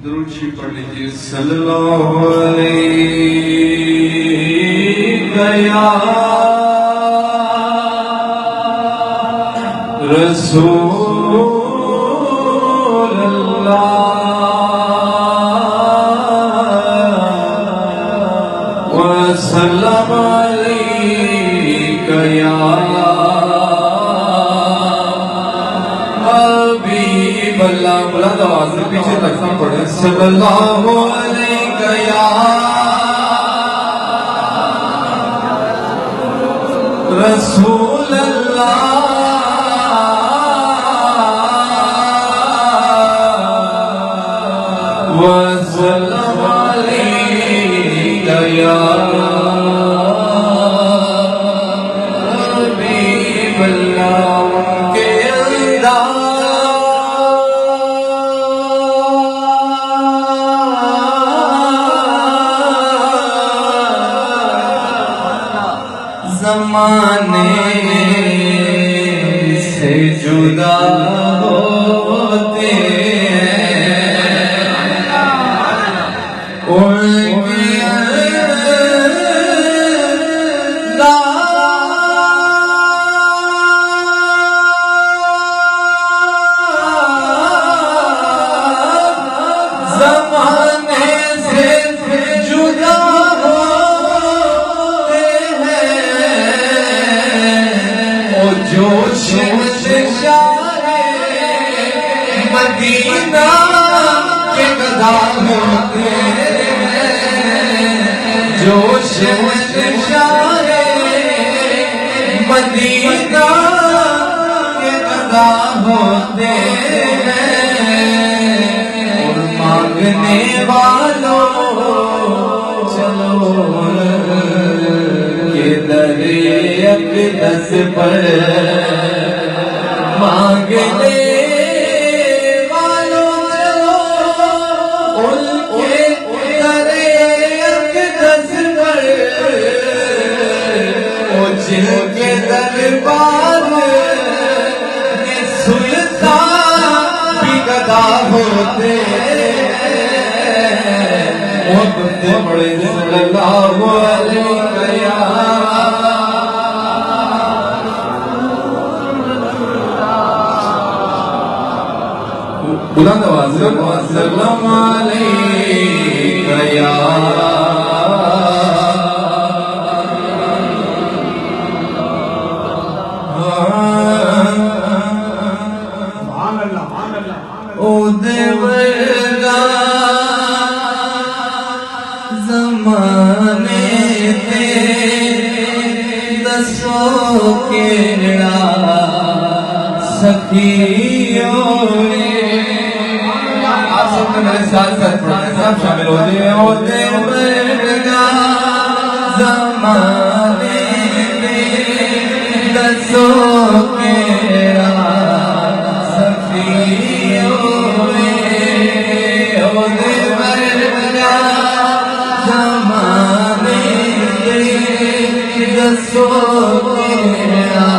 درود شریف پڑھ لیجیے. صلی اللہ علیہ یا رسول اللہ وسلم علیک یا حبیب اللہ. بلند آواز سے پیچھے تک سب پڑھیں. صلی اللہ علیہ یا رسول اللہ وسلم علیک یا حبیب اللہ. کے زمانے سے جدا ہوتے مدینہ کے گدا ہوتے جو شہنشاہ مدینہ کے گدا ہوتے اور مانگنے والوں چلو کہ در اقدس پر مانگنے جن کے دربار میں سلطان بھی گدا ہوتے محبت بڑے. صلی اللہ علیہ یا بلند آواز سے وسلم علیہ یا زمانے تھے دسو کیڑا سکھیوں نے. آپ سب میرے ساتھ ساتھ پڑھیں, سب شامل ہوتے ہیں. ہوتے برگا زمانے تھے دسو کیڑا سکھیوں نے. ہوتے برگا زمانے دسو کیڑا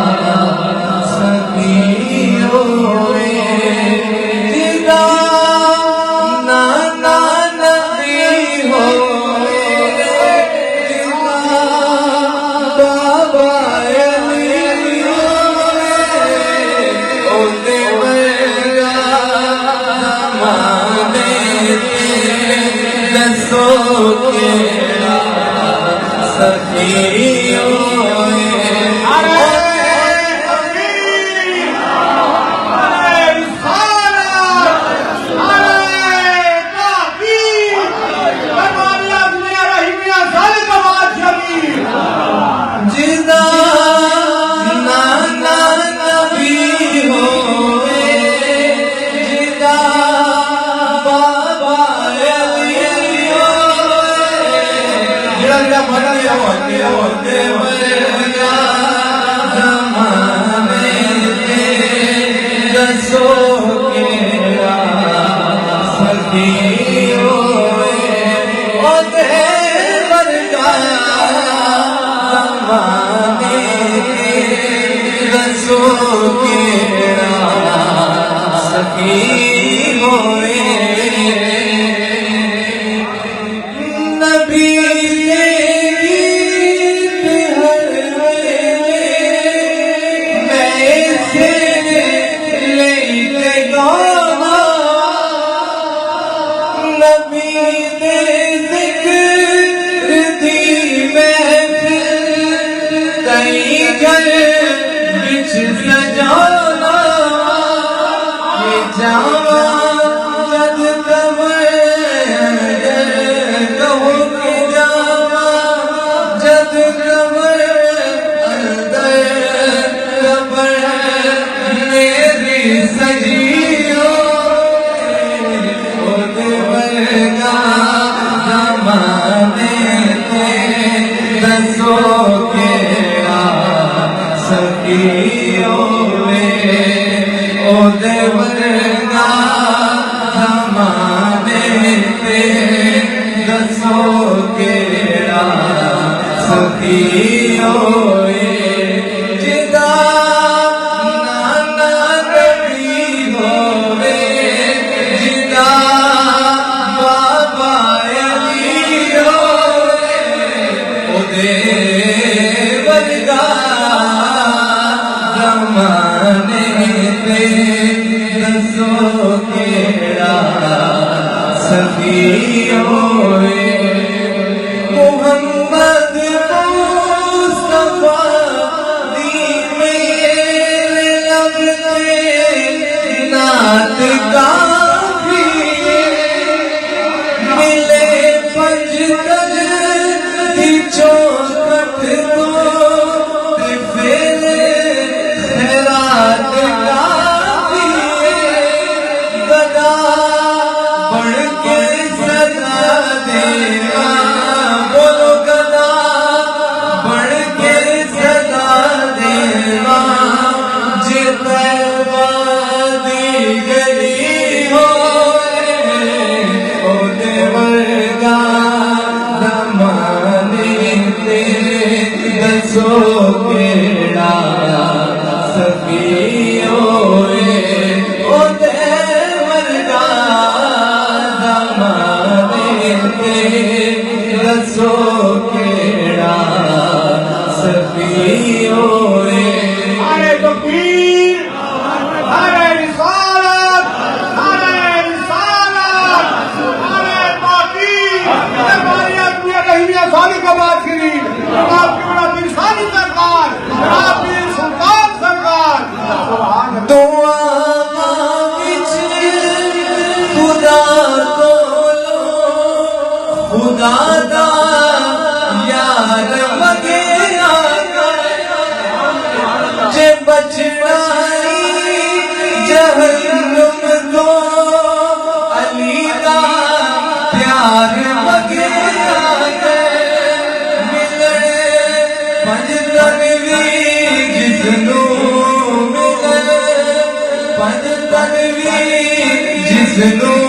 سکھیوں نے. جدا نانا نبی ہوئے جدا بابا علی ہوئے ہوتے برگا زمانے دسو کیڑا سکھیوں نے. جدا نانا نبی ہوئے جدا بابا علی ہوئے. جدا بھگیا ہوتے برگا زمانے دسو کیڑا سکھیوں نے. ہوتے برگا زمانے دسو کیڑا سکھیوں نے. سجیو اودے ورگا زمانے تے دسو کیڑا سکیو وے اودے ورگا زمانے تے دسو کیڑا سکیو وے جدا نانا نبی ہووے جدا بابا علی ہووے اودے ورگا زمانے تے دسو کیڑا سکیو وے محمد مصطفیٰ دی میرے لب تے نعت کافی ملے پنج تج دی چوکھٹ تو تے پھر خیرات کافی گدا بڑھ کے صدا دینا بولو گدا بڑھ کے صدا دینا جے طیبہ دی گلی ہوئے اودے ورگا زمانے تے دسو کیڑا سکیو وے اودے ورگا زمانے تے دسو کیڑا سکیو وے نعرہ تکبیر، نعرہ رسالت، نعرہ تحقیق، مہربانیاں پورے رحیمیہ ثانی کا بات کریں جناب کی بڑا پیر ثانی سرکار، جناب پیر سلطان سرکار سبحان اللہ۔ دعا وچ خدا کولو خدا دا یار مگیا جے بچنا جہنم تو علی دا پیار مگیا ملے پنج تنویر جسنوں ملے پنج تنویر جسنوں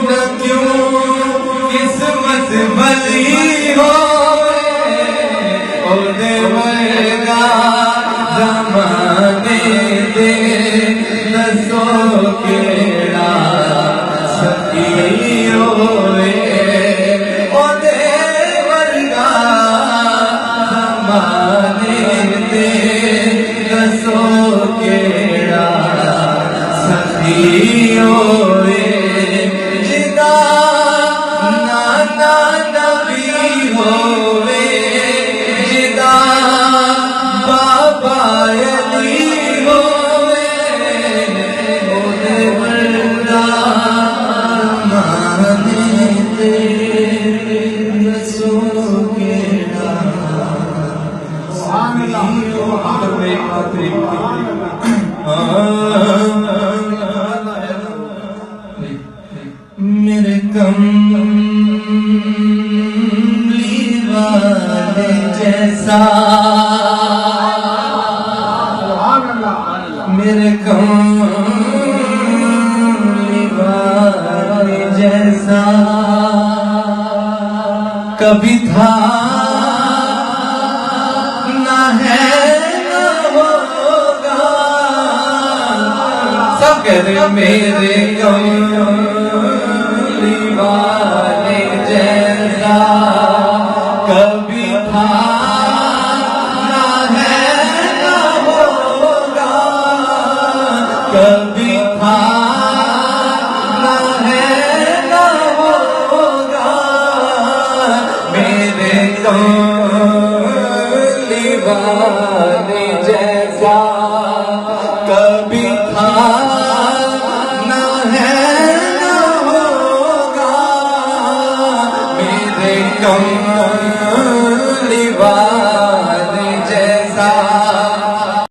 نہ کیوں قسمت بھلی ہوئے اودے ورگا زمانے تے دسو کیڑا سکیو وے اودے ورگا زمانے تے دسو کیڑا سکیو وے جدا نانا نبی ہووے جدا بابا علی ہووے اودے ورگا زمانے تے دسو کیڑا سبحان اللہ۔ میرے کملی والے جیسا سبحان اللہ۔ میرے کملی والے جیسا کبھی تھا نہ ہے نہ ہوگا سب کہتے ہیں میرے کملی والے جیسا کبھی تھا نہ ہے نہ ہوگا کبھی تھا نہ ہے نہ ہوگا میرے کملی والے جیسا کبھی تھا نہ ہے